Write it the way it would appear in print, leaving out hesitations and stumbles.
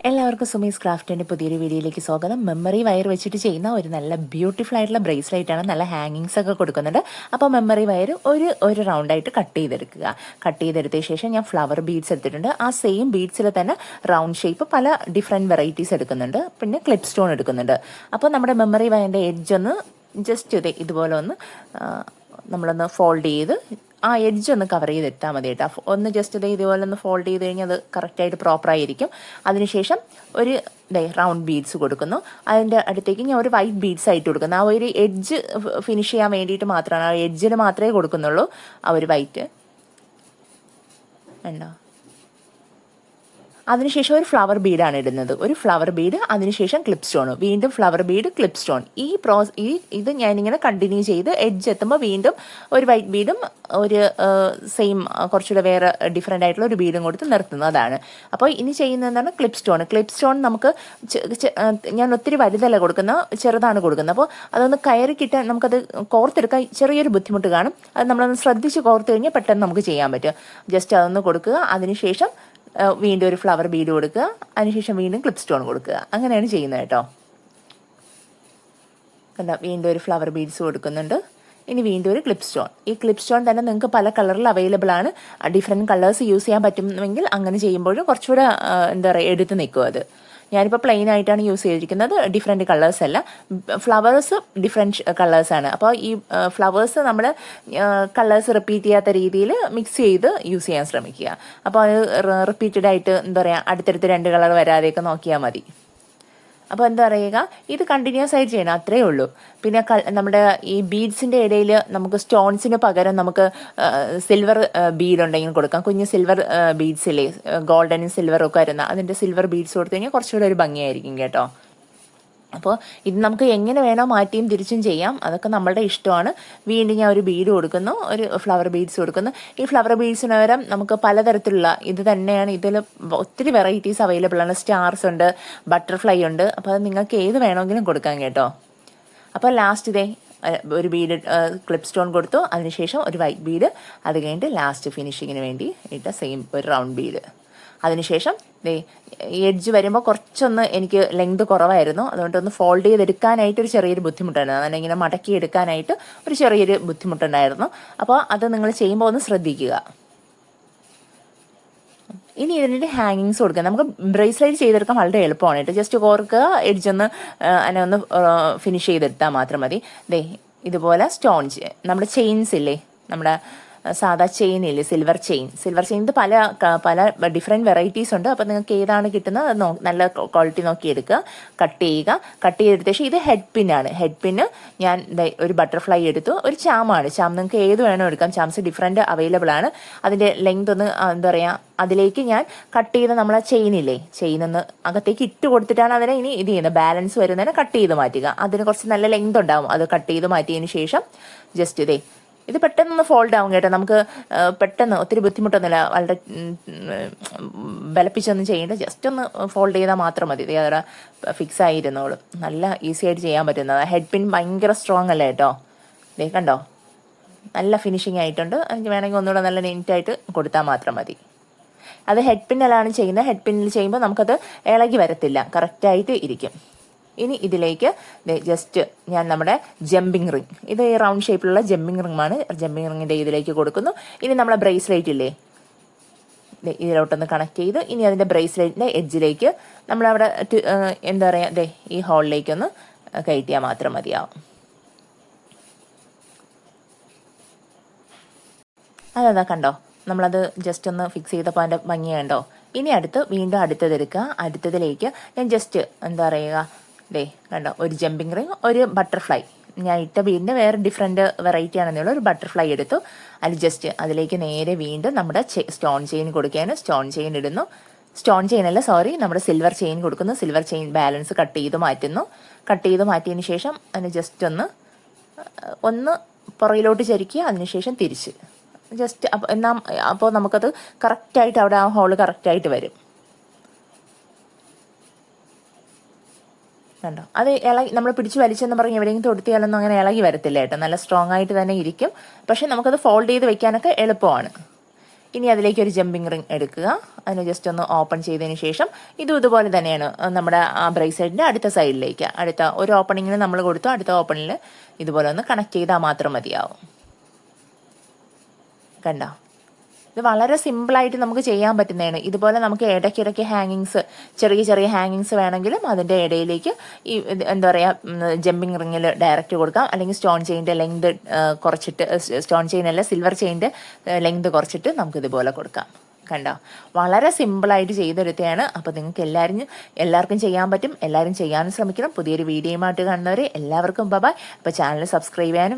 എല്ലാവർക്കും സുമീസ് ക്രാഫ്റ്റിൻ്റെ പുതിയൊരു വീഡിയോയിലേക്ക് സ്വാഗതം. മെമ്മറി വയർ വെച്ചിട്ട് ചെയ്യുന്ന ഒരു നല്ല ബ്യൂട്ടിഫുൾ ആയിട്ടുള്ള ബ്രേസ്ലെറ്റ് ആണ്. നല്ല ഹാങ്ങിങ്സ് ഒക്കെ കൊടുക്കുന്നുണ്ട്. അപ്പോൾ മെമ്മറി വയർ ഒരു റൗണ്ടായിട്ട് കട്ട് ചെയ്തെടുക്കുക. കട്ട് ചെയ്തെടുത്ത ശേഷം ഞാൻ ഫ്ലവർ ബീഡ്സ് എടുത്തിട്ടുണ്ട്. ആ സെയിം ബീഡ്സിൽ തന്നെ റൗണ്ട് ഷേപ്പ് പല ഡിഫറെൻറ്റ് വെറൈറ്റീസ് എടുക്കുന്നുണ്ട്. പിന്നെ ക്ലിപ്പ് സ്റ്റോൺ എടുക്കുന്നുണ്ട്. അപ്പോൾ നമ്മുടെ മെമ്മറി വയറിൻ്റെ എഡ്ജ് ഒന്ന് ജസ്റ്റ് ഇതുപോലെ ഒന്ന് നമ്മളൊന്ന് ഫോൾഡ് ചെയ്ത് ആ എഡ്ജ് ഒന്ന് കവർ ചെയ്തിട്ടാൽ മതി കേട്ടോ. ഒന്ന് ജസ്റ്റ് ഇതുപോലെ ഒന്ന് ഫോൾഡ് ചെയ്ത് കഴിഞ്ഞാൽ അത് കറക്റ്റായിട്ട് പ്രോപ്പറായിരിക്കും. അതിനുശേഷം ഒരു റൗണ്ട് ബീഡ്സ് കൊടുക്കുന്നു. അതിൻ്റെ അടുത്തേക്ക് ഞാൻ ഒരു വൈറ്റ് ബീഡ്സ് ആയിട്ട് കൊടുക്കുന്നു. ആ ഒരു എഡ്ജ് ഫിനിഷ് ചെയ്യാൻ വേണ്ടിയിട്ട് മാത്രമാണ്, ആ എഡ്ജിന് മാത്രമേ കൊടുക്കുന്നുള്ളൂ ആ ഒരു വൈറ്റ്. ഉണ്ടോ? അതിനുശേഷം ഒരു ഫ്ലവർ ബീഡാണ് ഇടുന്നത്. ഒരു ഫ്ലവർ ബീഡ്, അതിനുശേഷം ക്ലിപ്പ് സ്റ്റോൺ, വീണ്ടും ഫ്ലവർ ബീഡ്, ക്ലിപ്പ് സ്റ്റോൺ. ഇത് ഞാനിങ്ങനെ കണ്ടിന്യൂ ചെയ്ത് എഡ്ജ് എത്തുമ്പോൾ വീണ്ടും ഒരു വൈറ്റ് ബീഡും ഒരു സെയിം കുറച്ചുകൂടെ വേറെ ഡിഫറെൻ്റ് ആയിട്ടുള്ള ഒരു ബീഡും കൊടുത്ത് നിർത്തുന്നു. അതാണ്. അപ്പോൾ ഇനി ചെയ്യുന്നത് എന്താണ്? Clip stone. ക്ലിപ്പ് സ്റ്റോൺ നമുക്ക് ഞാൻ ഒത്തിരി വലുതല്ല കൊടുക്കുന്നത്, ചെറുതാണ് കൊടുക്കുന്നത്. അപ്പോൾ അതൊന്ന് കയറി കിട്ടാൻ നമുക്കത് കോർത്തെടുക്കാൻ ചെറിയൊരു ബുദ്ധിമുട്ട് കാണും. അത് നമ്മളൊന്ന് ശ്രദ്ധിച്ച് കോർത്ത് കഴിഞ്ഞാൽ പെട്ടെന്ന് നമുക്ക് ചെയ്യാൻ പറ്റും. ജസ്റ്റ് അതൊന്ന് കൊടുക്കുക. അതിനുശേഷം വീണ്ടും ഒരു ഫ്ലവർ ബീഡ് കൊടുക്കുക. അതിനുശേഷം വീണ്ടും ക്ലിപ്പ് സ്റ്റോൺ കൊടുക്കുക. അങ്ങനെയാണ് ചെയ്യുന്നത് കേട്ടോ. കണ്ടോ? വീണ്ടും ഒരു ഫ്ലവർ ബീഡ്സ് കൊടുക്കുന്നുണ്ട്. ഇനി വീണ്ടും ഒരു ക്ലിപ്പ് സ്റ്റോൺ. ഈ ക്ലിപ്പ് സ്റ്റോൺ തന്നെ നിങ്ങൾക്ക് പല കളറിൽ അവൈലബിൾ ആണ്. ഡിഫറെൻറ്റ് കളേഴ്സ് യൂസ് ചെയ്യാൻ പറ്റുമെങ്കിൽ അങ്ങനെ ചെയ്യുമ്പോഴും കുറച്ചുകൂടെ എന്താ പറയുക, എടുത്ത് നിൽക്കും അത്. ഞാനിപ്പോൾ പ്ലെയിൻ ആയിട്ടാണ് യൂസ് ചെയ്തിരിക്കുന്നത്. ഡിഫറെൻറ്റ് കളേഴ്സ് അല്ല, ഫ്ലവേഴ്സ് ഡിഫറെൻറ്റ് കളേഴ്സാണ്. അപ്പോൾ ഈ ഫ്ലവേഴ്സ് നമ്മൾ കളേഴ്സ് റിപ്പീറ്റ് ചെയ്യാത്ത രീതിയിൽ മിക്സ് ചെയ്ത് യൂസ് ചെയ്യാൻ ശ്രമിക്കുക. അപ്പോൾ അത് റിപ്പീറ്റഡ് ആയിട്ട് എന്താ പറയുക, അടുത്തടുത്ത് 2 കളർ വരാതെയൊക്കെ നോക്കിയാൽ മതി. അപ്പോൾ എന്താ പറയുക, ഇത് കണ്ടിന്യൂസ് ആയിട്ട് ചെയ്യണം, അത്രയേ ഉള്ളൂ. പിന്നെ നമ്മുടെ ഈ ബീഡ്സിൻ്റെ ഇടയിൽ നമുക്ക് സ്റ്റോൺസിന് പകരം നമുക്ക് സിൽവർ ബീഡ് ഉണ്ടെങ്കിൽ കൊടുക്കാം. കുഞ്ഞ് സിൽവർ ബീഡ്സില്ലേ, ഗോൾഡനും സിൽവറും ഒക്കെ വരുന്ന, അതിൻ്റെ സിൽവർ ബീഡ്സ് കൊടുത്തു കഴിഞ്ഞാൽ കുറച്ചുകൂടെ ഒരു ഭംഗിയായിരിക്കും കേട്ടോ. അപ്പോൾ ഇത് നമുക്ക് എങ്ങനെ വേണോ മാറ്റിയും തിരിച്ചും ചെയ്യാം, അതൊക്കെ നമ്മളുടെ ഇഷ്ടമാണ്. വീണ്ടും ഞാൻ ഒരു ബീഡ് കൊടുക്കുന്നു, ഒരു ഫ്ലവർ ബീഡ്സ് കൊടുക്കുന്നു. ഈ ഫ്ലവർ ബീഡ്സിന് പകരം നമുക്ക് പലതരത്തിലുള്ള ഇത് തന്നെയാണ്, ഇതിൽ ഒത്തിരി വെറൈറ്റീസ് അവൈലബിൾ ആണ്. സ്റ്റാർസ് ഉണ്ട്, ബട്ടർഫ്ലൈ ഉണ്ട്. അപ്പോൾ അത് നിങ്ങൾക്ക് ഏത് വേണമെങ്കിലും കൊടുക്കാം കേട്ടോ. അപ്പോൾ ലാസ്റ്റ് ഒരു ബീഡ് ക്ലിപ്പ് സ്റ്റോൺ കൊടുത്തു. അതിനുശേഷം ഒരു വൈറ്റ് ബീഡ്, അത് കഴിഞ്ഞിട്ട് ലാസ്റ്റ് ഫിനിഷിങ്ങിന് വേണ്ടി ഇട്ട സെയിം ഒരു റൗണ്ട് ബീഡ്. അതിനുശേഷം എഡ്ജ് വരുമ്പോൾ കുറച്ചൊന്ന് എനിക്ക് ലെങ്ത് കുറവായിരുന്നു, അതുകൊണ്ടൊന്ന് ഫോൾഡ് ചെയ്തെടുക്കാനായിട്ട് ഒരു ചെറിയൊരു ബുദ്ധിമുട്ടായിരുന്നു. അങ്ങനെ ഇങ്ങനെ മടക്കി എടുക്കാനായിട്ട് ഒരു ചെറിയൊരു ബുദ്ധിമുട്ടുണ്ടായിരുന്നു. അപ്പോൾ അത് നിങ്ങൾ ചെയ്യുമ്പോൾ ഒന്ന് ശ്രദ്ധിക്കുക. ഇനി ഇതിൻ്റെ ഹാങ്ങിങ്സ് കൊടുക്കുക. നമുക്ക് ബ്രേസ്ലെറ്റ് ചെയ്തെടുക്കാൻ വളരെ എളുപ്പമാണ് കേട്ടോ. ജസ്റ്റ് കോർക്കുക, എഡ്ജൊന്ന് അതിനെ ഒന്ന് ഫിനിഷ് ചെയ്തെടുത്താൽ മാത്രം മതി. ഇതുപോലെ സ്റ്റോൺസ്, നമ്മുടെ ചെയിൻസ് ഇല്ലേ, നമ്മുടെ സാധാ ചെയിൻ ഇല്ലേ, സിൽവർ ചെയിൻ ഇത് പല ഡിഫറെൻറ്റ് വെറൈറ്റീസ് ഉണ്ട്. അപ്പോൾ നിങ്ങൾക്ക് ഏതാണ് കിട്ടുന്നത് അത് നല്ല ക്വാളിറ്റി നോക്കി എടുക്കുക. കട്ട് ചെയ്തെടുത്ത ശേഷം ഇത് ഹെഡ് പിന്നാണ്. ഹെഡ് പിന്ന് ഞാൻ ഒരു ബട്ടർഫ്ലൈ എടുത്തു. ഒരു ചാമാണ്. ചാം നിങ്ങൾക്ക് ഏത് വേണോ എടുക്കാം. ചാംസ് ഡിഫറെൻറ്റ് അവൈലബിൾ ആണ്. അതിൻ്റെ ലെങ്ത് ഒന്ന് എന്താ പറയുക, അതിലേക്ക് ഞാൻ കട്ട് ചെയ്ത നമ്മളെ ചെയിനില്ലേ, ചെയിനൊന്ന് അകത്തേക്ക് ഇട്ട് കൊടുത്തിട്ടാണ് അതിനെ ഇനി ഇത് ചെയ്യുന്നത്. ബാലൻസ് വരുന്നതിനെ കട്ട് ചെയ്ത് മാറ്റുക. അതിന് കുറച്ച് നല്ല ലെങ്ത് ഉണ്ടാവും. അത് കട്ട് ചെയ്ത് മാറ്റിയതിന് ശേഷം ജസ്റ്റ് ഇത് പെട്ടെന്നൊന്ന് ഫോൾഡ് ആവും കേട്ടോ. നമുക്ക് പെട്ടെന്ന് ഒത്തിരി ബുദ്ധിമുട്ടൊന്നുമില്ല, വളരെ ബലപ്പിച്ചൊന്നും ചെയ്യേണ്ട. ജസ്റ്റ് ഒന്ന് ഫോൾഡ് ചെയ്താൽ മാത്രം മതി. അതവിടെ ഫിക്സ് ആയിരുന്നോളും. നല്ല ഈസി ആയിട്ട് ചെയ്യാൻ പറ്റുന്നത്. ഹെഡ് പിൻ ഭയങ്കര സ്ട്രോങ് അല്ലേ കേട്ടോ. കണ്ടോ, നല്ല ഫിനിഷിങ് ആയിട്ടുണ്ട്. എനിക്ക് വേണമെങ്കിൽ ഒന്നുകൂടെ നല്ല നീറ്റായിട്ട് കൊടുത്താൽ മാത്രം മതി. അത് ഹെഡ് പിന്നിലാണ് ചെയ്യുന്നത്. ഹെഡ് പിന്നിൽ ചെയ്യുമ്പോൾ നമുക്കത് ഇളകി വരത്തില്ല, കറക്റ്റായിട്ട് ഇരിക്കും. ഇനി ഇതിലേക്ക് ജസ്റ്റ് ഞാൻ നമ്മുടെ ജമ്പിങ് റിങ്, ഇത് ഈ റൗണ്ട് ഷേപ്പിലുള്ള ജമ്പിങ് റിങ്ങാണ്. ജമ്പിങ് റിങ്ങിൻ്റെ ഇതിലേക്ക് കൊടുക്കുന്നു. ഇനി നമ്മളെ ബ്രേസ്ലെറ്റ് ഇല്ലേ, ഇതിലോട്ടൊന്ന് കണക്ട് ചെയ്ത് ഇനി അതിൻ്റെ ബ്രേസ്ലെറ്റിൻ്റെ എഡ്ജിലേക്ക് നമ്മളവിടെ എന്താ പറയുക, ഈ ഹോളിലേക്കൊന്ന് കയറ്റിയാൽ മാത്രം മതിയാവും. അതാ കണ്ടോ, നമ്മളത് ജസ്റ്റ് ഒന്ന് ഫിക്സ് ചെയ്തപ്പോൾ അതിൻ്റെ ഭംഗി കണ്ടോ. ഇനി വീണ്ടും അടുത്തതെടുക്കുക. അടുത്തതിലേക്ക് ഞാൻ ജസ്റ്റ് എന്താ പറയുക, കണ്ടോ, ഒരു ജമ്പിങ് റിങ്, ഒരു ബട്ടർഫ്ലൈ. ഞാൻ ഇട്ട ബീഡിൻ്റെ വേറെ ഡിഫറെൻറ്റ് വെറൈറ്റി ആണെന്നുള്ള ഒരു ബട്ടർഫ്ലൈ എടുത്തു. അതിലേക്ക് നേരെ വീണ്ടും നമ്മുടെ സ്റ്റോൺ ചെയിൻ കൊടുക്കുകയാണ്. സ്റ്റോൺ ചെയിൻ ഇടുന്നു. സ്റ്റോൺ ചെയിൻ അല്ല, സോറി, നമ്മുടെ സിൽവർ ചെയിൻ കൊടുക്കുന്നു. സിൽവർ ചെയിൻ ബാലൻസ് കട്ട് ചെയ്ത് മാറ്റുന്നു. കട്ട് ചെയ്ത് മാറ്റിയതിന് ശേഷം അതിന് ജസ്റ്റ് ഒന്ന് പുറകിലോട്ട് ചരിക്കുക. അതിനുശേഷം തിരിച്ച് ജസ്റ്റ് അപ്പോൾ നമുക്കത് കറക്റ്റായിട്ട് അവിടെ ആ ഹോള് കറക്റ്റായിട്ട് വരും. കണ്ടോ, അത് നമ്മൾ പിടിച്ച് വലിച്ചെന്ന് പറഞ്ഞ് എവിടെയെങ്കിലും തൊടുത്തിയാലൊന്നും അങ്ങനെ ഇളകി വരത്തില്ല കേട്ടോ. നല്ല സ്ട്രോങ് ആയിട്ട് തന്നെ ഇരിക്കും. പക്ഷെ നമുക്കത് ഫോൾഡ് ചെയ്ത് വെക്കാനൊക്കെ എളുപ്പമാണ്. ഇനി അതിലേക്ക് ഒരു ജമ്പിങ് റിങ് എടുക്കുക. അതിനെ ജസ്റ്റ് ഒന്ന് ഓപ്പൺ ചെയ്തതിന് ശേഷം ഇതുപോലെ തന്നെയാണ് നമ്മുടെ ബ്രേസ്ലെറ്റിൻ്റെ അടുത്ത സൈഡിലേക്ക്, അടുത്ത ഒരു ഓപ്പണിങ്ങിന് നമ്മൾ കൊടുത്തു, അടുത്ത ഓപ്പണിൽ ഇതുപോലെ ഒന്ന് കണക്ട് ചെയ്താൽ മാത്രം മതിയാവും. കണ്ടോ? ഇത് വളരെ സിമ്പിളായിട്ട് നമുക്ക് ചെയ്യാൻ പറ്റുന്നതാണ്. ഇതുപോലെ നമുക്ക് ഇടയ്ക്കിടയ്ക്ക് ഹാങ്ങിങ്സ്, ചെറിയ ചെറിയ ഹാങ്ങിങ്സ് വേണമെങ്കിലും അതിൻ്റെ ഇടയിലേക്ക് ഈ എന്താ പറയുക ജമ്പിങ് റിങ്ങിൽ ഡയറക്റ്റ് കൊടുക്കാം. അല്ലെങ്കിൽ സ്റ്റോൺ ചെയിൻ്റെ ലെങ്ത് കുറച്ചിട്ട്, സ്റ്റോൺ ചെയിനല്ല സിൽവർ ചെയിൻ്റെ ലെങ്ത് കുറച്ചിട്ട് നമുക്കിതുപോലെ കൊടുക്കാം. കണ്ടോ? വളരെ സിമ്പിളായിട്ട് ചെയ്തെടുത്തതാണ്. അപ്പോൾ നിങ്ങൾക്ക് എല്ലാവർക്കും ചെയ്യാൻ പറ്റും. എല്ലാവരും ചെയ്യാനും ശ്രമിക്കണം. പുതിയൊരു വീഡിയോയുമായിട്ട് കാണുന്നവരെ എല്ലാവർക്കും ബൈ. അപ്പോൾ ചാനൽ സബ്സ്ക്രൈബ് ചെയ്യാനും